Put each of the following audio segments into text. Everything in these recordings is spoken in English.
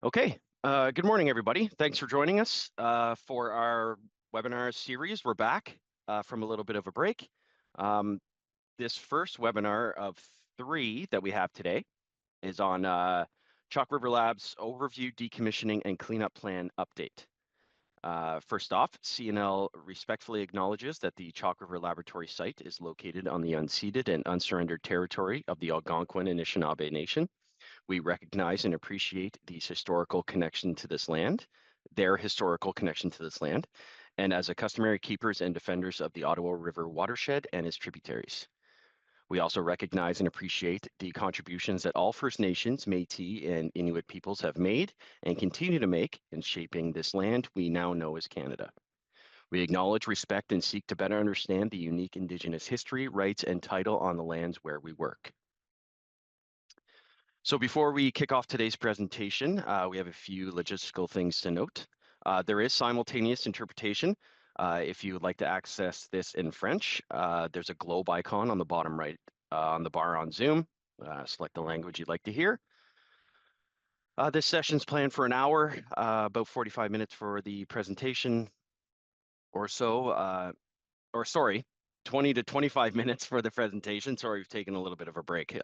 Okay, good morning, everybody. Thanks for joining us for our webinar series. We're back from a little bit of a break. This first webinar of 3 that we have today is on Chalk River Labs Overview, Decommissioning, and Cleanup Plan Update. First off, CNL respectfully acknowledges that the Chalk River Laboratory site is located on the unceded and unsurrendered territory of the Algonquin and Anishinaabe Nation. We recognize and appreciate these historical connection to this land, their historical connection to this land, and as a customary keepers and defenders of the Ottawa River watershed and its tributaries. We also recognize and appreciate the contributions that all First Nations, Métis, and Inuit peoples have made and continue to make in shaping this land we now know as Canada. We acknowledge, respect, and seek to better understand the unique Indigenous history, rights, and title on the lands where we work. So before we kick off today's presentation, we have a few logistical things to note. There is simultaneous interpretation. If you would like to access this in French, there's a globe icon on the bottom right on the bar on Zoom. Select the language you'd like to hear. This session's planned for an hour, about 45 minutes for the presentation or so, or sorry, 20 to 25 minutes for the presentation. Sorry, we've taken a little bit of a break.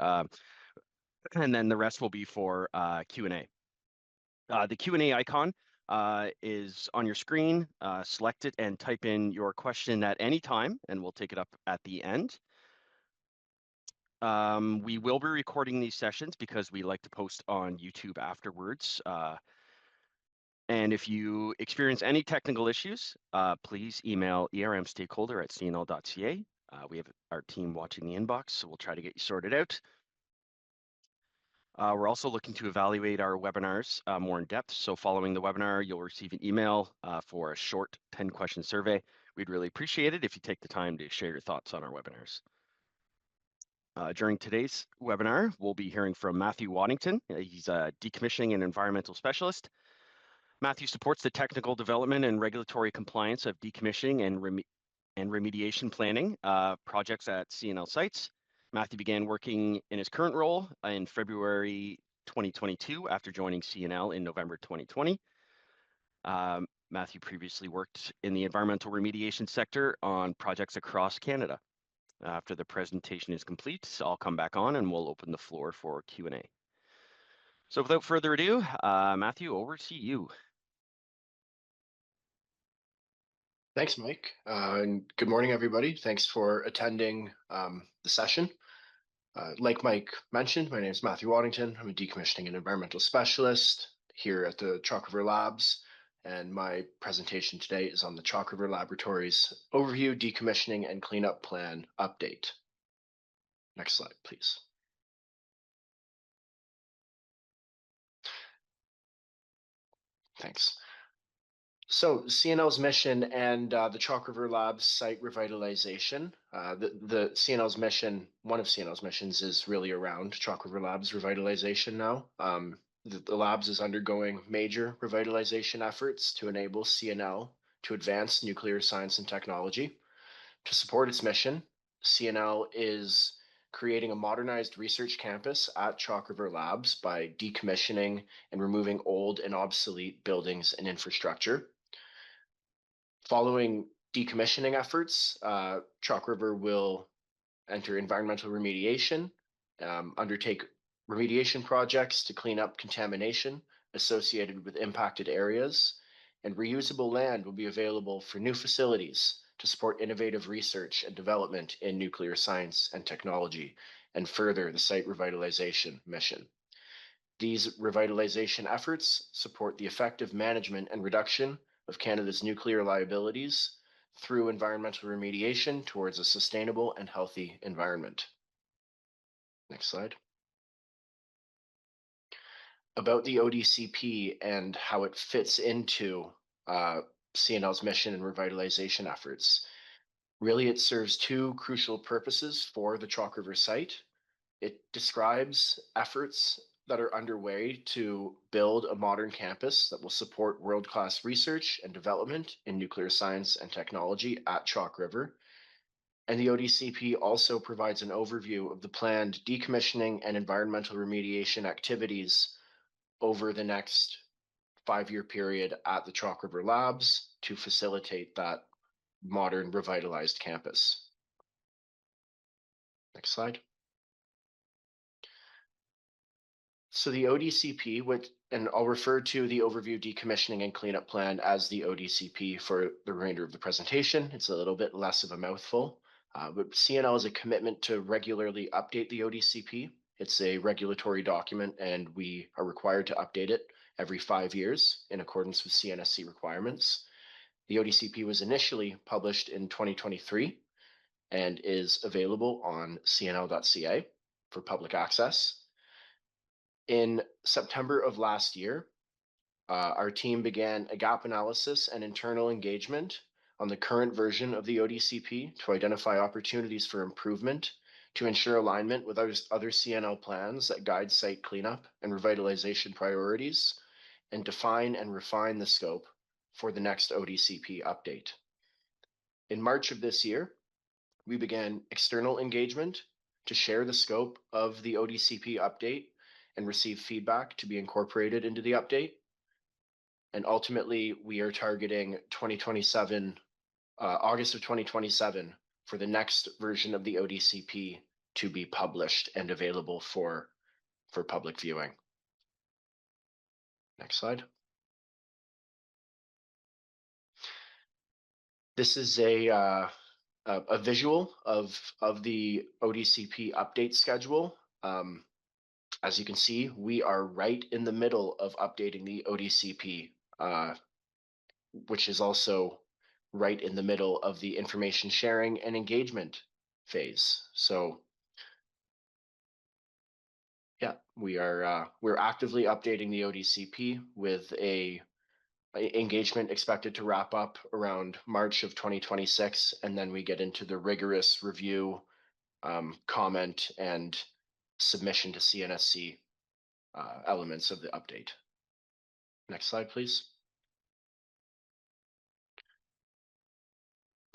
And then the rest will be for Q&A. The Q&A icon is on your screen. Select it and type in your question at any time, and we'll take it up at the end. We will be recording these sessions because we like to post on YouTube afterwards. And if you experience any technical issues, please email ermstakeholder@cnl.ca. We have our team watching the inbox, so we'll try to get you sorted out. We're also looking to evaluate our webinars more in depth. So following the webinar, you'll receive an email for a short 10-question survey. We'd really appreciate it if you take the time to share your thoughts on our webinars. During today's webinar, we'll be hearing from Matthew Waddington. He's a decommissioning and environmental specialist. Matthew supports the technical development and regulatory compliance of decommissioning and remediation planning projects at CNL sites. Matthew began working in his current role in February 2022 after joining CNL in November 2020. Matthew previously worked in the environmental remediation sector on projects across Canada. After the presentation is complete, I'll come back on and we'll open the floor for Q&A. So without further ado, Matthew, over to you. Thanks, Mike. And good morning, everybody. Thanks for attending the session. Like Mike mentioned, my name is Matthew Waddington. I'm a decommissioning and environmental specialist here at the Chalk River Labs. And my presentation today is on the Chalk River Laboratories Overview, Decommissioning, and Cleanup Plan Update. Next slide, please. Thanks. So CNL's mission and the Chalk River Labs site revitalization. The CNL's mission, one of CNL's missions, is really around Chalk River Labs revitalization now. The labs is undergoing major revitalization efforts to enable CNL to advance nuclear science and technology. To support its mission, CNL is creating a modernized research campus at Chalk River Labs by decommissioning and removing old and obsolete buildings and infrastructure. Following decommissioning efforts, Chalk River will enter environmental remediation, undertake remediation projects to clean up contamination associated with impacted areas, and reusable land will be available for new facilities to support innovative research and development in nuclear science and technology, and further the site revitalization mission. These revitalization efforts support the effective management and reduction of Canada's nuclear liabilities through environmental remediation towards a sustainable and healthy environment. Next slide. About the ODCP and how it fits into CNL's mission and revitalization efforts. Really, it serves two crucial purposes for the Chalk River site. It describes efforts that are underway to build a modern campus that will support world-class research and development in nuclear science and technology at Chalk River. And the ODCP also provides an overview of the planned decommissioning and environmental remediation activities over the next 5-year period at the Chalk River Labs to facilitate that modern revitalized campus. Next slide. So the ODCP, and I'll refer to the overview, decommissioning, and cleanup plan as the ODCP for the remainder of the presentation. It's a little bit less of a mouthful, but CNL is a commitment to regularly update the ODCP. It's a regulatory document, and we are required to update it every 5 years in accordance with CNSC requirements. The ODCP was initially published in 2023 and is available on cnl.ca for public access. In September of last year, our team began a gap analysis and internal engagement on the current version of the ODCP to identify opportunities for improvement, to ensure alignment with other CNL plans that guide site cleanup and revitalization priorities, and define and refine the scope for the next ODCP update. In March of this year, we began external engagement to share the scope of the ODCP update and receive feedback to be incorporated into the update. And ultimately, we are targeting 2027, August of 2027, for the next version of the ODCP to be published and available for public viewing. Next slide. This is a visual of the ODCP update schedule. As you can see, we are right in the middle of updating the ODCP, which is also right in the middle of the information sharing and engagement phase. So yeah, we're actively updating the ODCP with a engagement expected to wrap up around March of 2026, and then we get into the rigorous review, comment, and submission to CNSC elements of the update. Next slide, please.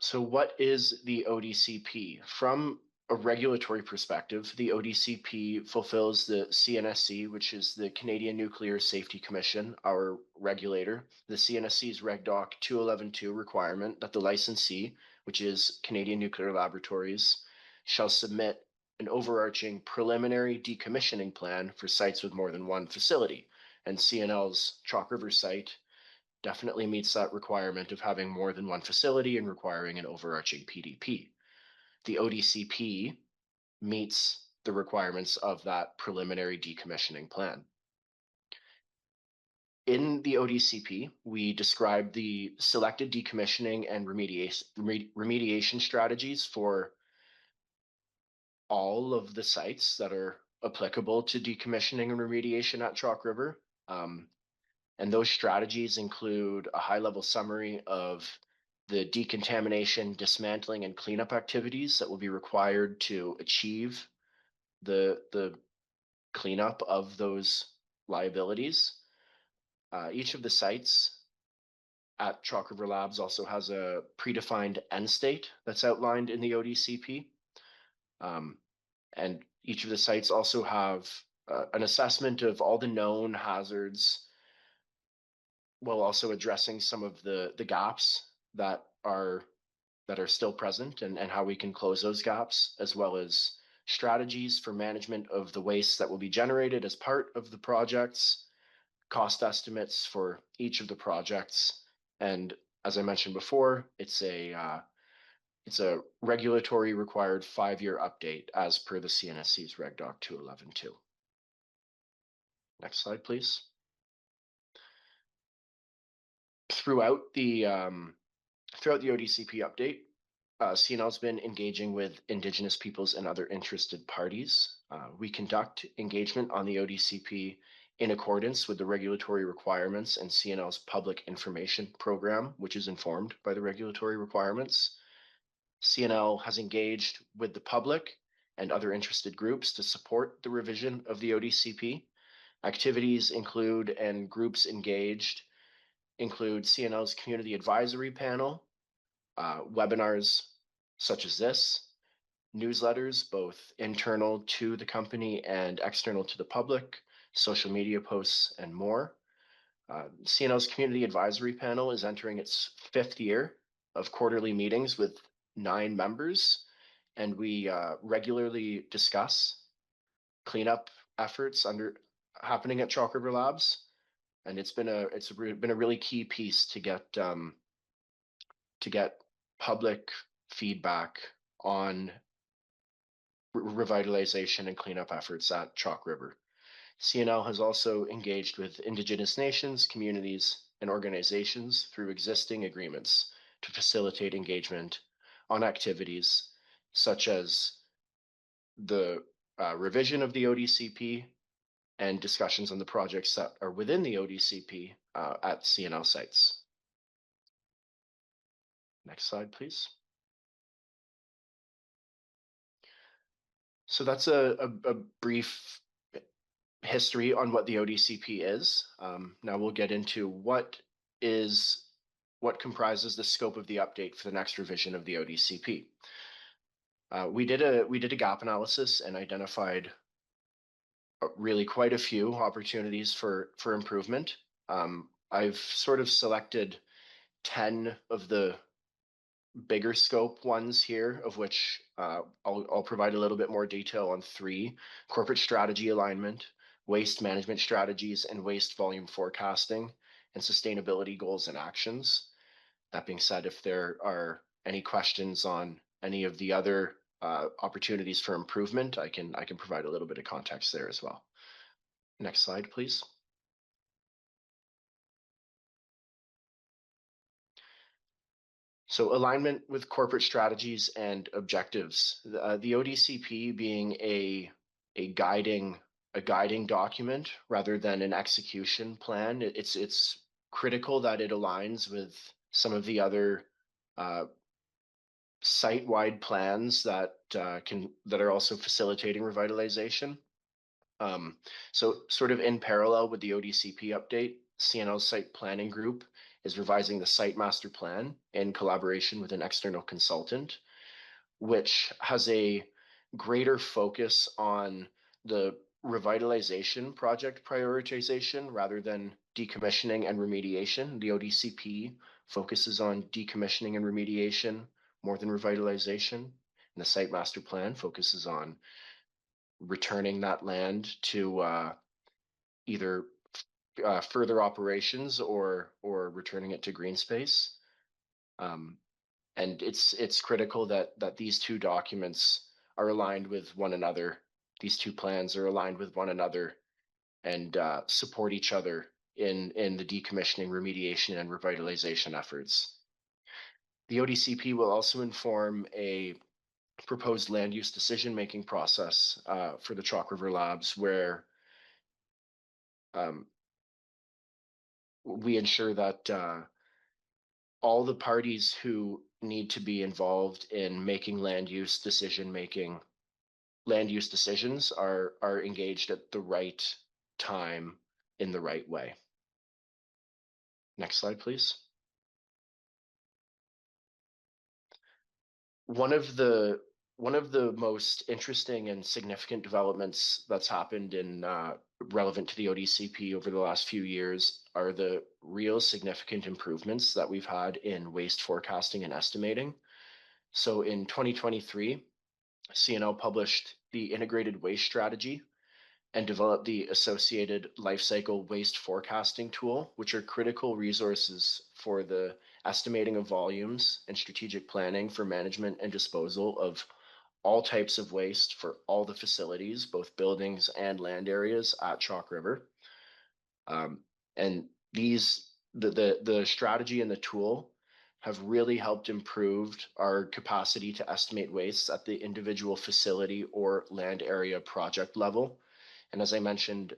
So what is the ODCP? From a regulatory perspective, the ODCP fulfills the CNSC, which is the Canadian Nuclear Safety Commission, our regulator, the CNSC's Reg Doc 211.2 requirement that the licensee, which is Canadian Nuclear Laboratories, shall submit an overarching preliminary decommissioning plan for sites with more than one facility. And CNL's Chalk River site definitely meets that requirement of having more than one facility and requiring an overarching PDP. The ODCP meets the requirements of that preliminary decommissioning plan. In the ODCP, we describe the selected decommissioning and remediation strategies for all of the sites that are applicable to decommissioning and remediation at Chalk River. And those strategies include a high-level summary of the decontamination, dismantling, and cleanup activities that will be required to achieve the cleanup of those liabilities. Each of the sites at Chalk River Labs also has a predefined end state that's outlined in the ODCP. And each of the sites also have an assessment of all the known hazards, while also addressing some of the gaps that are still present, and how we can close those gaps, as well as strategies for management of the waste that will be generated as part of the projects, cost estimates for each of the projects. And as I mentioned before, it's a regulatory required 5-year update as per the CNSC's Reg Doc 211.2. Next slide, please. Throughout the ODCP update, CNL's been engaging with Indigenous peoples and other interested parties. We conduct engagement on the ODCP in accordance with the regulatory requirements and CNL's public information program, which is informed by the regulatory requirements. CNL has engaged with the public and other interested groups to support the revision of the ODCP. Activities include, and groups engaged include, CNL's Community Advisory Panel, webinars such as this, newsletters, both internal to the company and external to the public, social media posts, and more. CNL's Community Advisory Panel is entering its 5th year of quarterly meetings with 9 members, and we regularly discuss cleanup efforts happening at Chalk River Labs, and it's been a really key piece to get public feedback on revitalization and cleanup efforts at Chalk River. CNL has also engaged with Indigenous nations, communities, and organizations through existing agreements to facilitate engagement on activities such as the revision of the ODCP and discussions on the projects that are within the ODCP at CNL sites. Next slide, please. So that's a brief history on what the ODCP is. Now we'll get into what comprises the scope of the update for the next revision of the ODCP. We did a gap analysis and identified really quite a few opportunities for improvement. I've sort of selected 10 of the bigger scope ones here, of which I'll provide a little bit more detail on 3: corporate strategy alignment, waste management strategies, and waste volume forecasting, and sustainability goals and actions. That being said, if there are any questions on any of the other opportunities for improvement, I can provide a little bit of context there as well. Next slide, please. So alignment with corporate strategies and objectives. The ODCP being a guiding document rather than an execution plan. It's critical that it aligns with some of the other site-wide plans that are also facilitating revitalization. So sort of in parallel with the ODCP update, CNL's site planning group is revising the site master plan in collaboration with an external consultant, which has a greater focus on the revitalization project prioritization rather than decommissioning and remediation. The ODCP focuses on decommissioning and remediation more than revitalization, and the site master plan focuses on returning that land to either further operations or returning it to green space. And it's critical that these two documents are aligned with one another. These two plans are aligned with one another and support each other in the decommissioning, remediation, and revitalization efforts. The ODCP will also inform a proposed land use decision-making process for the Chalk River Labs, where we ensure that all the parties who need to be involved in making land use decisions are engaged at the right time in the right way. Next slide, please. One of the most interesting and significant developments that's happened in relevant to the ODCP over the last few years are the real significant improvements that we've had in waste forecasting and estimating. So in 2023, CNL published the Integrated Waste Strategy and developed the associated life cycle waste forecasting tool, which are critical resources for the estimating of volumes and strategic planning for management and disposal of all types of waste for all the facilities, both buildings and land areas at Chalk River. And the strategy and the tool have really helped improve our capacity to estimate waste at the individual facility or land area project level. And as I mentioned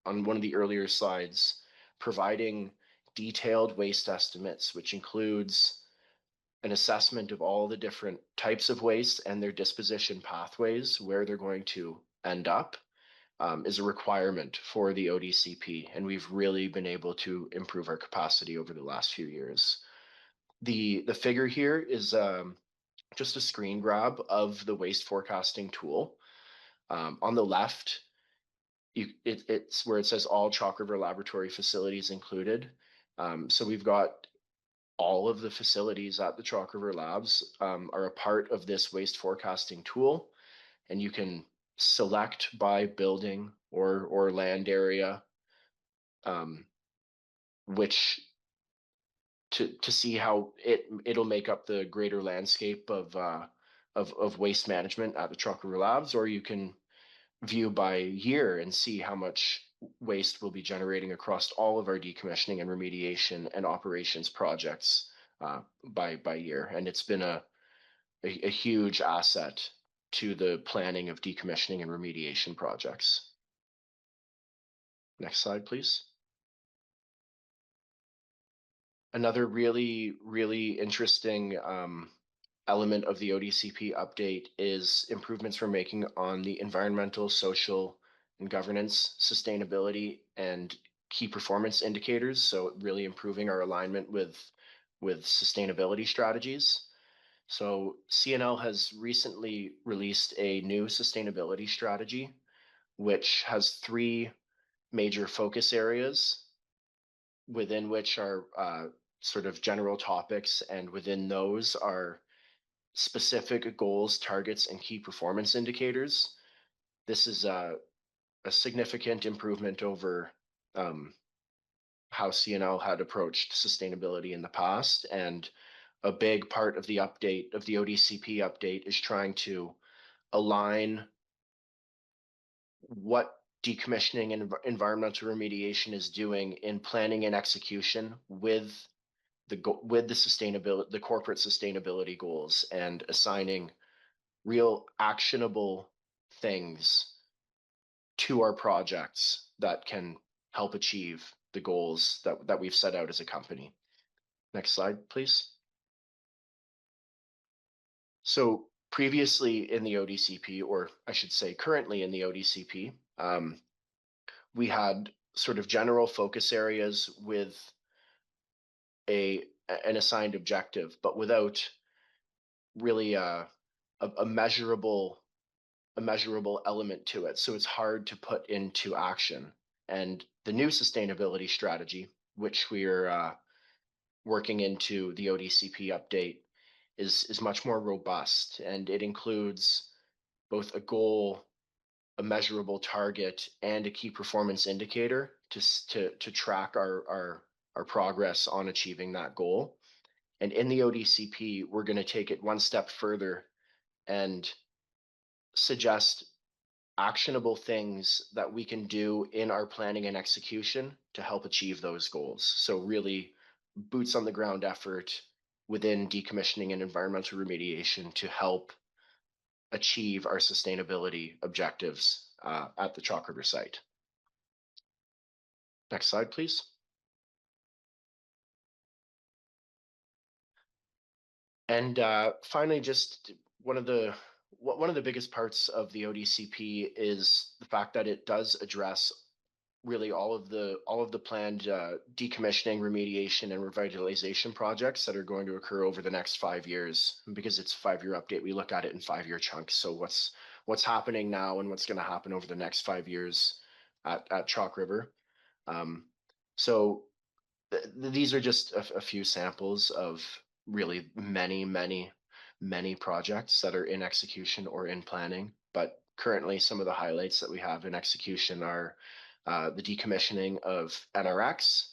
on one of the earlier slides, providing detailed waste estimates, which includes an assessment of all the different types of waste and their disposition pathways, where they're going to end up, is a requirement for the ODCP. And we've really been able to improve our capacity over the last few years. The figure here is just a screen grab of the waste forecasting tool. On the left, it's where it says all Chalk River Laboratory facilities included. So we've got all of the facilities at the Chalk River Labs are a part of this waste forecasting tool, and you can select by building or land area which to see how it'll make up the greater landscape of waste management at the Chalk River Labs, or you can view by year and see how much waste we'll be generating across all of our decommissioning and remediation and operations projects by year. And it's been a huge asset to the planning of decommissioning and remediation projects. Next slide, please. Another really, really interesting element of the ODCP update is improvements we're making on the environmental, social, and governance, sustainability, and key performance indicators. So really improving our alignment with sustainability strategies. So CNL has recently released a new sustainability strategy, which has 3 major focus areas within which are sort of general topics, and within those are specific goals, targets, and key performance indicators. This is a significant improvement over how CNL had approached sustainability in the past, and a big part of the update of the ODCP update is trying to align what decommissioning and environmental remediation is doing in planning and execution with the sustainability, the corporate sustainability goals, and assigning real actionable things to our projects that can help achieve the goals that we've set out as a company. Next slide, please. So previously in the ODCP, or I should say currently in the ODCP, we had sort of general focus areas with an assigned objective, but without really a measurable element to it. So it's hard to put into action. And the new sustainability strategy, which we're working into the ODCP update, is much more robust, and it includes both a goal, a measurable target, and a key performance indicator to track our progress on achieving that goal. And in the ODCP, we're going to take it one step further and suggest actionable things that we can do in our planning and execution to help achieve those goals. So really boots on the ground effort within decommissioning and environmental remediation to help achieve our sustainability objectives at the Chalk River site. Next slide, please. And finally, just one of the biggest parts of the ODCP is the fact that it does address really all of the planned decommissioning, remediation, and revitalization projects that are going to occur over the next 5 years. And because it's a 5-year update, we look at it in 5-year chunks. So what's happening now and what's going to happen over the next 5 years at Chalk River. So these are just a few samples of really many projects that are in execution or in planning. But currently, some of the highlights that we have in execution are the decommissioning of NRX,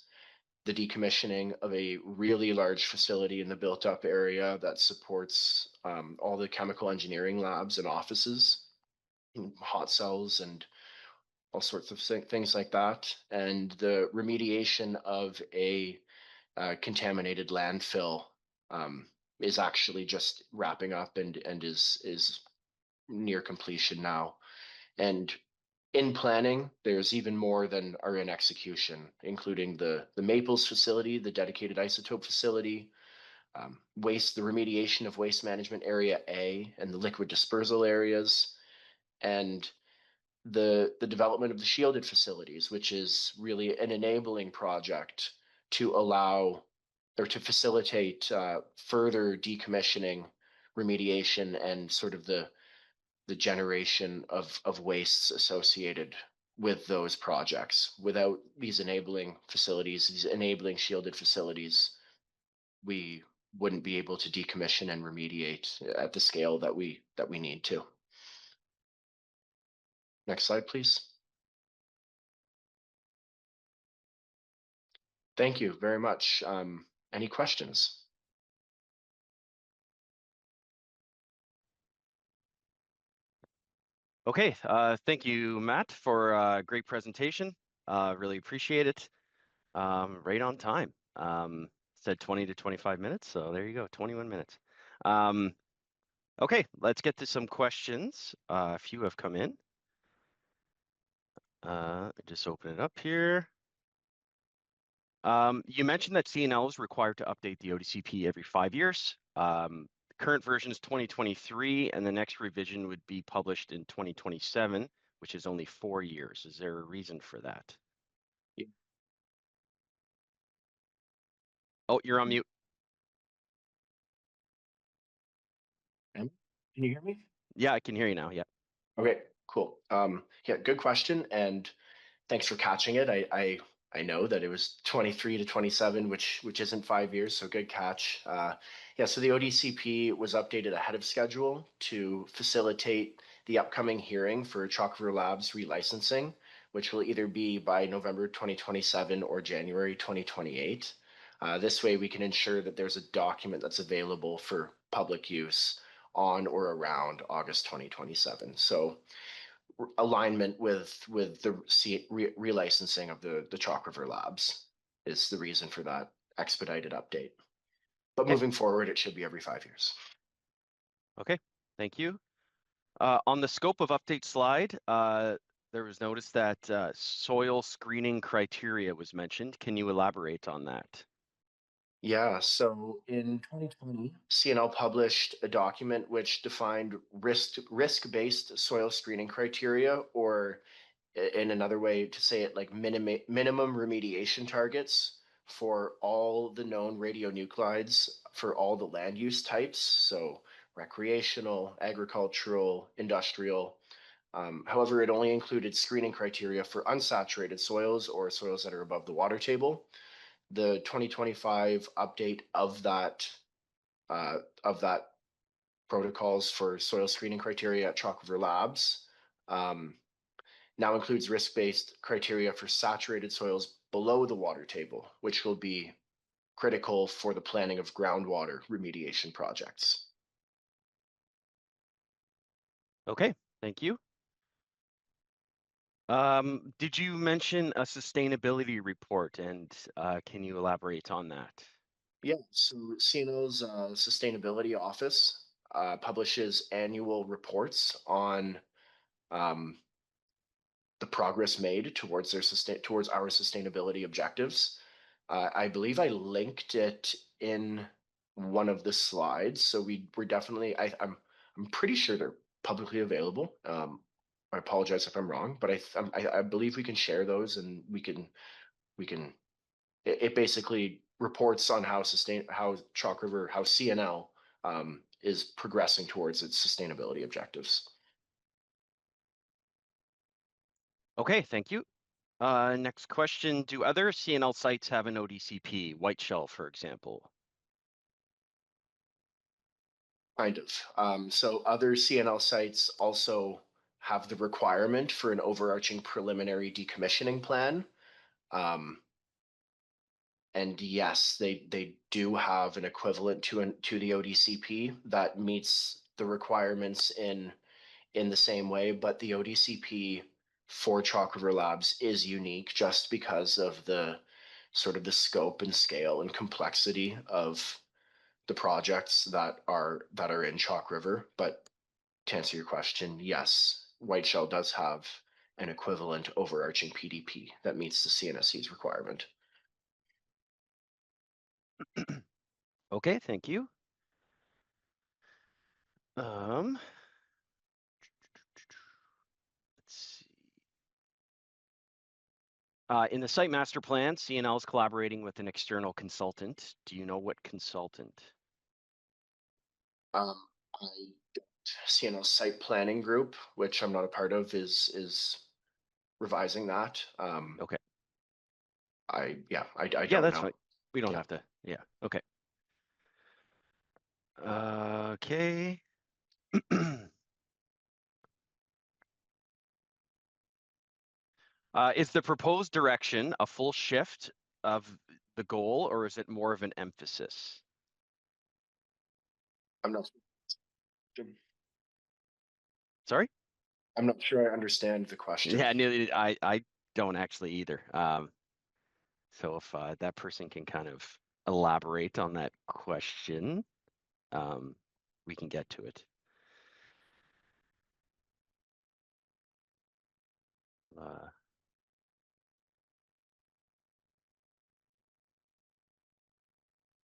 the decommissioning of a really large facility in the built-up area that supports all the chemical engineering labs and offices, hot cells, and all sorts of things like that, and the remediation of a contaminated landfill is actually just wrapping up and is near completion now. And in planning, there's even more than are in execution, including the Maples facility, the dedicated isotope facility, the remediation of waste management area A and the liquid dispersal areas, and the development of the shielded facilities, which is really an enabling project to allow or to facilitate further decommissioning, remediation, and sort of the generation of wastes associated with those projects. Without these enabling facilities, these enabling shielded facilities, we wouldn't be able to decommission and remediate at the scale that we need to. Next slide, please. Thank you very much. Any questions? Okay, thank you, Matt, for a great presentation. Really appreciate it. Right on time. Said 20 to 25 minutes, so there you go, 21 minutes. Okay, let's get to some questions. A few have come in. Just open it up here. You mentioned that CNL is required to update the ODCP every 5 years. The current version is 2023, and the next revision would be published in 2027, which is only 4 years. Is there a reason for that? Oh, you're on mute. Can you hear me? Yeah, I can hear you now. Yeah. Okay, cool. Yeah, good question, and thanks for catching it. I know that it was 23 to 27, which isn't 5 years, so good catch. Yeah, so the ODCP was updated ahead of schedule to facilitate the upcoming hearing for Chalk River Labs relicensing, which will either be by November 2027 or January 2028. This way, we can ensure that there's a document that's available for public use on or around August 2027. So alignment with the relicensing of the Chalk River Labs is the reason for that expedited update. But Okay. moving forward, it should be every 5 years. Okay. Thank you. On the scope of update slide, there was notice that soil screening criteria was mentioned. Can you elaborate on that? Yeah, so in 2020, CNL published a document which defined risk-based soil screening criteria, or in another way to say it, like minimum remediation targets for all the known radionuclides for all the land use types, so recreational, agricultural, industrial. However, it only included screening criteria for unsaturated soils or soils that are above the water table. The 2025 update of that protocols for soil screening criteria at Chalk River Labs now includes risk-based criteria for saturated soils below the water table, which will be critical for the planning of groundwater remediation projects. Okay. Thank you. Did you mention a sustainability report, and can you elaborate on that? Yeah, so CNO's sustainability office publishes annual reports on um, the progress made towards towards our sustainability objectives. I believe I linked it in one of the slides, so we're definitely. I'm pretty sure they're publicly available. I apologize if I'm wrong, but I believe we can share those, and we can. It basically reports on how Chalk River, how CNL is progressing towards its sustainability objectives. Okay. Thank you. Next question. Do other CNL sites have an ODCP, Whiteshell, for example? Kind of. So other CNL sites also have the requirement for an overarching preliminary decommissioning plan. And yes, they do have an equivalent to the ODCP that meets the requirements in the same way, but the ODCP for Chalk River Labs is unique just because of the sort of the scope and scale and complexity of the projects that are in Chalk River. But to answer your question, yes, Whiteshell does have an equivalent overarching PDP that meets the CNSC's requirement. Okay. Thank you. Let's see. In the site master plan, CNL is collaborating with an external consultant. Do you know what consultant? I CNL site planning group, which I'm not a part of, is revising that. Okay. I Yeah, don't that's know. fine. We don't Yeah. have to. Yeah. Okay. Okay. Is the proposed direction a full shift of the goal, or is it more of an emphasis? I'm not. Sorry? I'm not sure I understand the question. Yeah, I don't actually either. So if that person can kind of elaborate on that question, um, we can get to it.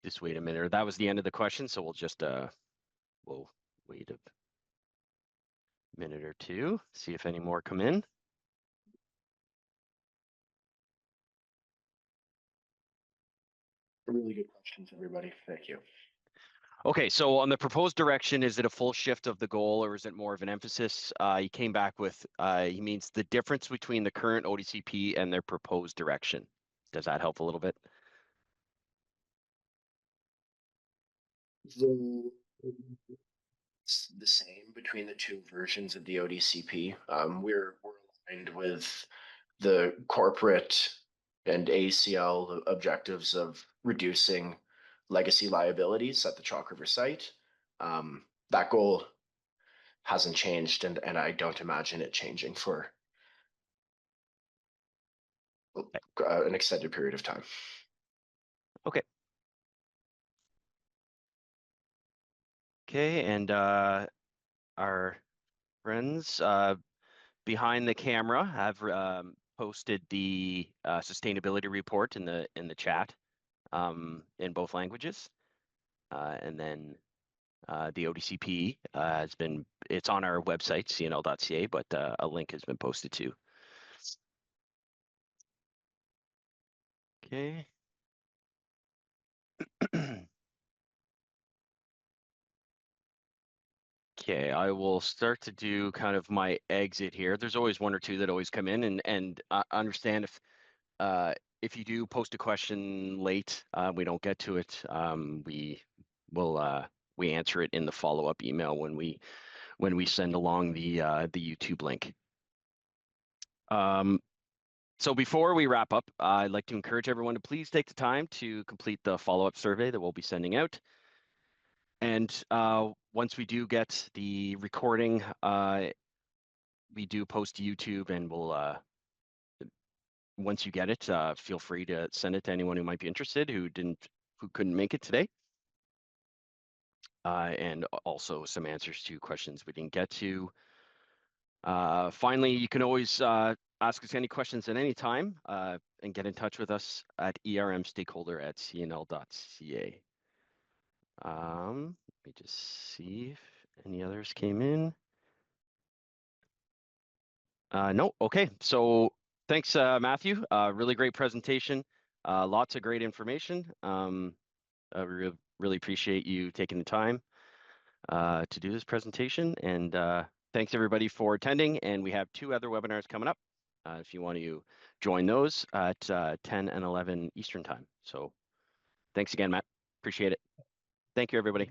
Just wait a minute. That was the end of the question, so we'll wait a minute or two, see if any more come in. Really good questions, everybody. Thank you. Okay, so on the proposed direction, is it a full shift of the goal or is it more of an emphasis? He came back with, he means the difference between the current ODCP and their proposed direction. Does that help a little bit? It's the same between the two versions of the ODCP. We're aligned with the corporate and ACL objectives of reducing legacy liabilities at the Chalk River site. That goal hasn't changed, and I don't imagine it changing for an extended period of time. Okay. Okay, and our friends behind the camera have posted the sustainability report in the chat in both languages, and then the ODCP it's on our website cnl.ca, but a link has been posted too. Okay. Okay, I will start to do kind of my exit here. There's always one or two that always come in, and understand if you do post a question late, we don't get to it. We will we answer it in the follow-up email when we send along the YouTube link. So before we wrap up, I'd like to encourage everyone to please take the time to complete the follow-up survey that we'll be sending out. And once we do get the recording, we do post to YouTube, and we'll once you get it, feel free to send it to anyone who might be interested who couldn't make it today. And also some answers to questions we didn't get to. Finally, you can always ask us any questions at any time and get in touch with us at ermstakeholder@cnl.ca. Let me just see if any others came in. No, okay. So thanks, Matthew. Really great presentation. Lots of great information. I really appreciate you taking the time to do this presentation. And thanks everybody for attending. And we have 2 other webinars coming up if you want to join those at 10 and 11 Eastern time. So thanks again, Matt. Appreciate it. Thank you, everybody.